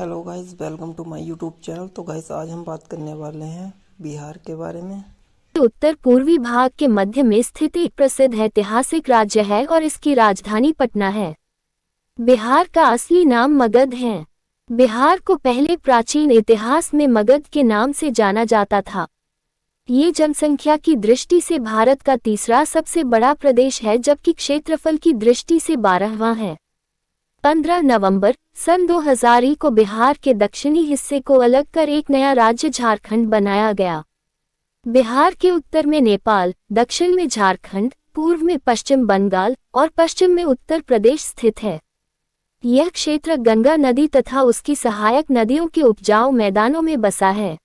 Hello guys, welcome to my YouTube channel. तो guys, आज हम बात करने वाले हैं बिहार के बारे में। उत्तर पूर्वी भाग के मध्य में स्थित एक प्रसिद्ध ऐतिहासिक राज्य है और इसकी राजधानी पटना है। बिहार का असली नाम मगध है। बिहार को पहले प्राचीन इतिहास में मगध के नाम से जाना जाता था। ये जनसंख्या की दृष्टि से भारत का तीसरा सबसे बड़ा प्रदेश है, जबकि क्षेत्रफल की दृष्टि से 12वां है। 15 नवंबर सन 2000 को बिहार के दक्षिणी हिस्से को अलग कर एक नया राज्य झारखंड बनाया गया। बिहार के उत्तर में नेपाल, दक्षिण में झारखंड, पूर्व में पश्चिम बंगाल और पश्चिम में उत्तर प्रदेश स्थित है। यह क्षेत्र गंगा नदी तथा उसकी सहायक नदियों के उपजाऊ मैदानों में बसा है।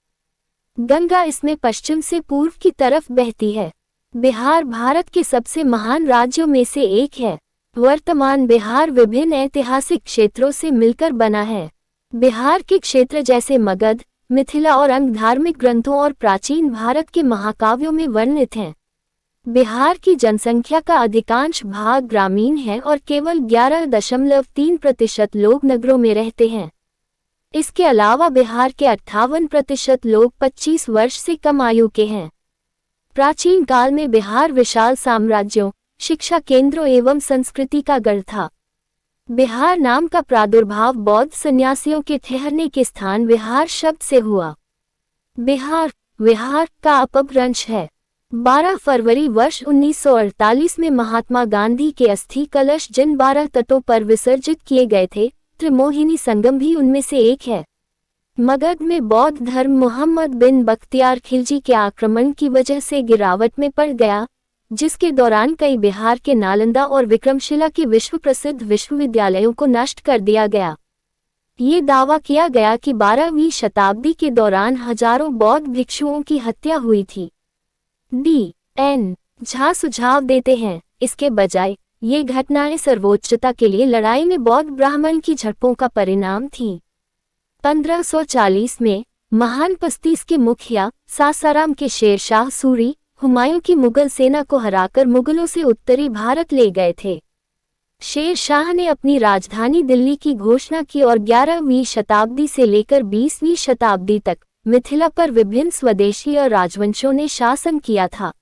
गंगा इसमें पश्चिम से पूर्व की तरफ बहती है। बिहार भारत के सबसे महान राज्यों में से एक है। वर्तमान बिहार विभिन्न ऐतिहासिक क्षेत्रों से मिलकर बना है। बिहार के क्षेत्र जैसे मगध, मिथिला और अंग धार्मिक ग्रंथों और प्राचीन भारत के महाकाव्यों में वर्णित हैं। बिहार की जनसंख्या का अधिकांश भाग ग्रामीण है और केवल 11.3% लोग नगरों में रहते हैं। इसके अलावा बिहार के 58% लोग 25 वर्ष से कम आयु के हैं। प्राचीन काल में बिहार विशाल साम्राज्यों, शिक्षा केंद्रों एवं संस्कृति का गढ़ था। बिहार नाम का प्रादुर्भाव बौद्ध सन्यासियों के ठहरने के स्थान विहार शब्द से हुआ। बिहार विहार का अपभ्रंश है। 12 फरवरी वर्ष 1948 में महात्मा गांधी के अस्थि कलश जिन 12 तटों पर विसर्जित किए गए थे, त्रिमोहिनी संगम भी उनमें से एक है। मगध में बौद्ध धर्म मोहम्मद बिन बख्तियार खिलजी के आक्रमण की वजह से गिरावट में पड़ गया, जिसके दौरान कई बिहार के नालंदा और विक्रमशिला के विश्व प्रसिद्ध विश्वविद्यालयों को नष्ट कर दिया गया। ये दावा किया गया कि 12वीं शताब्दी के दौरान हजारों बौद्ध भिक्षुओं की हत्या हुई थी। D.N. झा सुझाव देते हैं, इसके बजाय ये घटनाएं सर्वोच्चता के लिए लड़ाई में बौद्ध ब्राह्मण की झड़पों का परिणाम थीं। 1540 में महान पस्तीस के मुखिया सासाराम के शेरशाह सूरी हुमायूं की मुगल सेना को हराकर मुगलों से उत्तरी भारत ले गए थे। शेर शाह ने अपनी राजधानी दिल्ली की घोषणा की और 11वीं शताब्दी से लेकर 20वीं शताब्दी तक मिथिला पर विभिन्न स्वदेशी और राजवंशों ने शासन किया था।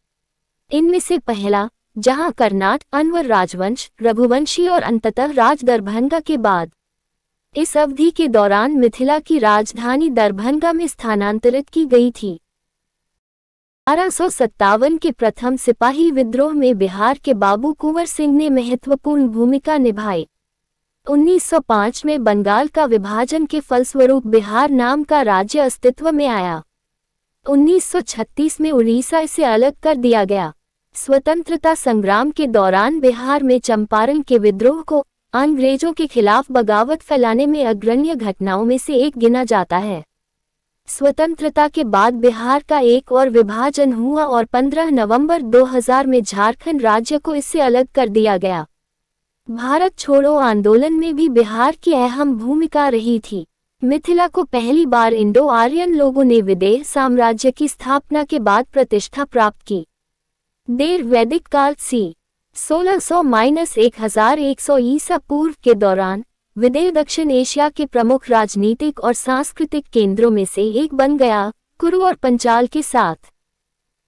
इनमें से पहला, जहां कर्नाट, अनवर राजवंश, रघुवंशी और अंततः राज दरभंगा के बाद। इस अवधि के दौरान मिथिला की राजधानी दरभंगा में स्थानांतरित की गई थी। 1257 के प्रथम सिपाही विद्रोह में बिहार के बाबू कुंवर सिंह ने महत्वपूर्ण भूमिका निभाई। 1905 में बंगाल का विभाजन के फलस्वरूप बिहार नाम का राज्य अस्तित्व में आया। 1936 में उड़ीसा से अलग कर दिया गया। स्वतंत्रता संग्राम के दौरान बिहार में चंपारण के विद्रोह को अंग्रेजों के खिलाफ बगावत फैलाने में अग्रणी घटनाओं में से एक गिना जाता है। स्वतंत्रता के बाद बिहार का एक और विभाजन हुआ और 15 नवंबर 2000 में झारखंड राज्य को इससे अलग कर दिया गया। भारत छोड़ो आंदोलन में भी बिहार की अहम भूमिका रही थी। मिथिला को पहली बार इंडो आर्यन लोगों ने विदेह साम्राज्य की स्थापना के बाद प्रतिष्ठा प्राप्त की। देर वैदिक काल सी 1600-1100 ईसा पूर्व के दौरान विदेह दक्षिण एशिया के प्रमुख राजनीतिक और सांस्कृतिक केंद्रों में से एक बन गया, कुरु और पंचाल के साथ।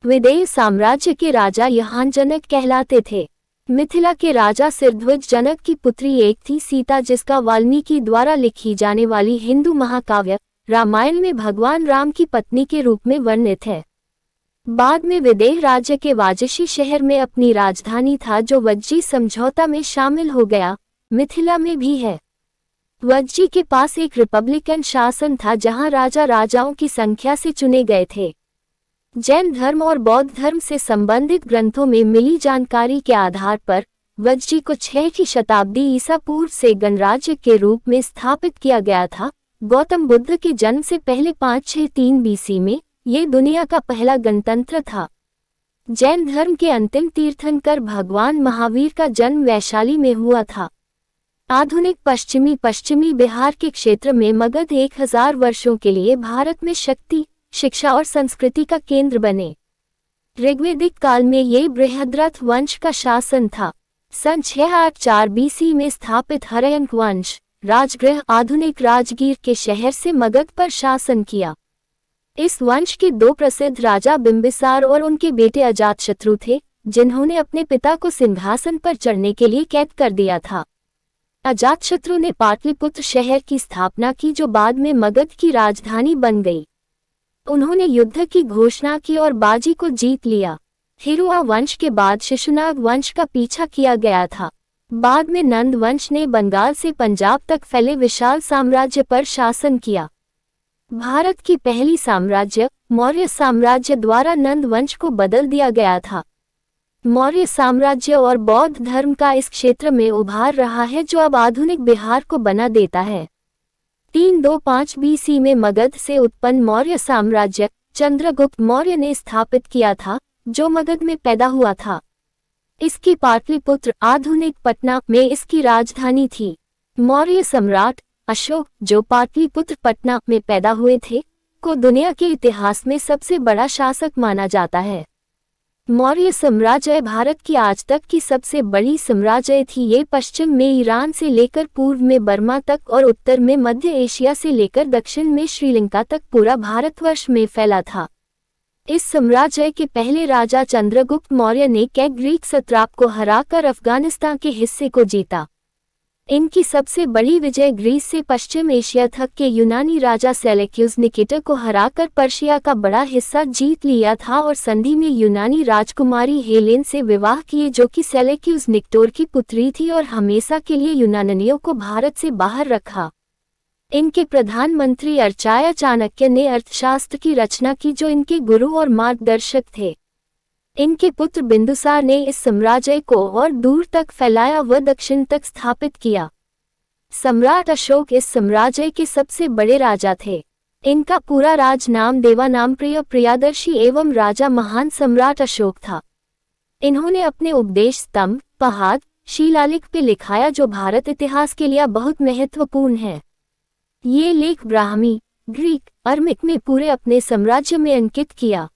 विदेह साम्राज्य के राजा यहाँ जनक कहलाते थे। मिथिला के राजा सिरध्वज जनक की पुत्री एक थी सीता, जिसका वाल्मीकि द्वारा लिखी जाने वाली हिंदू महाकाव्य रामायण में भगवान राम की पत्नी के रूप में वर्णित है। बाद में विदेह राज्य के वाजिशी शहर में अपनी राजधानी था, जो वज्जी समझौता में शामिल हो गया। मिथिला में भी है। वज्जी के पास एक रिपब्लिकन शासन था, जहां राजा राजाओं की संख्या से चुने गए थे। जैन धर्म और बौद्ध धर्म से संबंधित ग्रंथों में मिली जानकारी के आधार पर वज्जी को 6वीं शताब्दी ईसा पूर्व से गणराज्य के रूप में स्थापित किया गया था। गौतम बुद्ध के जन्म से पहले 563 BC में ये दुनिया का पहला गणतंत्र था। जैन धर्म के अंतिम तीर्थंकर भगवान महावीर का जन्म वैशाली में हुआ था। आधुनिक पश्चिमी बिहार के क्षेत्र में मगध 1000 वर्षों के लिए भारत में शक्ति, शिक्षा और संस्कृति का केंद्र बने। ऋग्वेदिक काल में ये बृहद्रथ वंश का शासन था। सन 684 BC में स्थापित हर्यंक वंश राजगृह आधुनिक राजगीर के शहर से मगध पर शासन किया। इस वंश के दो प्रसिद्ध राजा बिंबिसार और उनके बेटे अजातशत्रु थे, जिन्होंने अपने पिता को सिंहासन पर चढ़ने के लिए कैद कर दिया था। अजातशत्रु ने पाटलिपुत्र शहर की स्थापना की, जो बाद में मगध की राजधानी बन गई। उन्होंने युद्ध की घोषणा की और बाजी को जीत लिया। हिरुआ वंश के बाद शिशुनाग वंश का पीछा किया गया था। बाद में नंद वंश ने बंगाल से पंजाब तक फैले विशाल साम्राज्य पर शासन किया। भारत की पहली साम्राज्य मौर्य साम्राज्य द्वारा नंद वंश को बदल दिया गया था। मौर्य साम्राज्य और बौद्ध धर्म का इस क्षेत्र में उभार रहा है, जो अब आधुनिक बिहार को बना देता है। 325 BC में मगध से उत्पन्न मौर्य साम्राज्य चंद्रगुप्त मौर्य ने स्थापित किया था, जो मगध में पैदा हुआ था। इसकी पाटलिपुत्र आधुनिक पटना में इसकी राजधानी थी। मौर्य सम्राट अशोक, जो पाटलिपुत्र पटना में पैदा हुए थे, को दुनिया के इतिहास में सबसे बड़ा शासक माना जाता है। मौर्य साम्राज्य भारत की आज तक की सबसे बड़ी साम्राज्य थी। ये पश्चिम में ईरान से लेकर पूर्व में बर्मा तक और उत्तर में मध्य एशिया से लेकर दक्षिण में श्रीलंका तक पूरा भारतवर्ष में फैला था। इस साम्राज्य के पहले राजा चंद्रगुप्त मौर्य ने ग्रीक सत्राप को हराकर अफगानिस्तान के हिस्से को जीता। इनकी सबसे बड़ी विजय ग्रीस से पश्चिम एशिया तक के यूनानी राजा सेलेक्यूस निकेटर को हराकर पर्शिया का बड़ा हिस्सा जीत लिया था और संधि में यूनानी राजकुमारी हेलेन से विवाह किए, जो कि सेलेक्यूस निक्टोर की पुत्री थी, और हमेशा के लिए यूनानियों को भारत से बाहर रखा। इनके प्रधानमंत्री अर्चाया चाणक्य ने अर्थशास्त्र की रचना की, जो इनके गुरु और मार्गदर्शक थे। इनके पुत्र बिंदुसार ने इस साम्राज्य को और दूर तक फैलाया व दक्षिण तक स्थापित किया। सम्राट अशोक इस साम्राज्य के सबसे बड़े राजा थे। इनका पूरा राज नाम देवानामप्रिय प्रियादर्शी एवं राजा महान सम्राट अशोक था। इन्होंने अपने उपदेश स्तंभ, पहाड़, शिलालेख पे लिखाया, जो भारत इतिहास के लिए बहुत महत्वपूर्ण है। ये लेख ब्राह्मी, ग्रीक, अरमिक में पूरे अपने साम्राज्य में अंकित किया।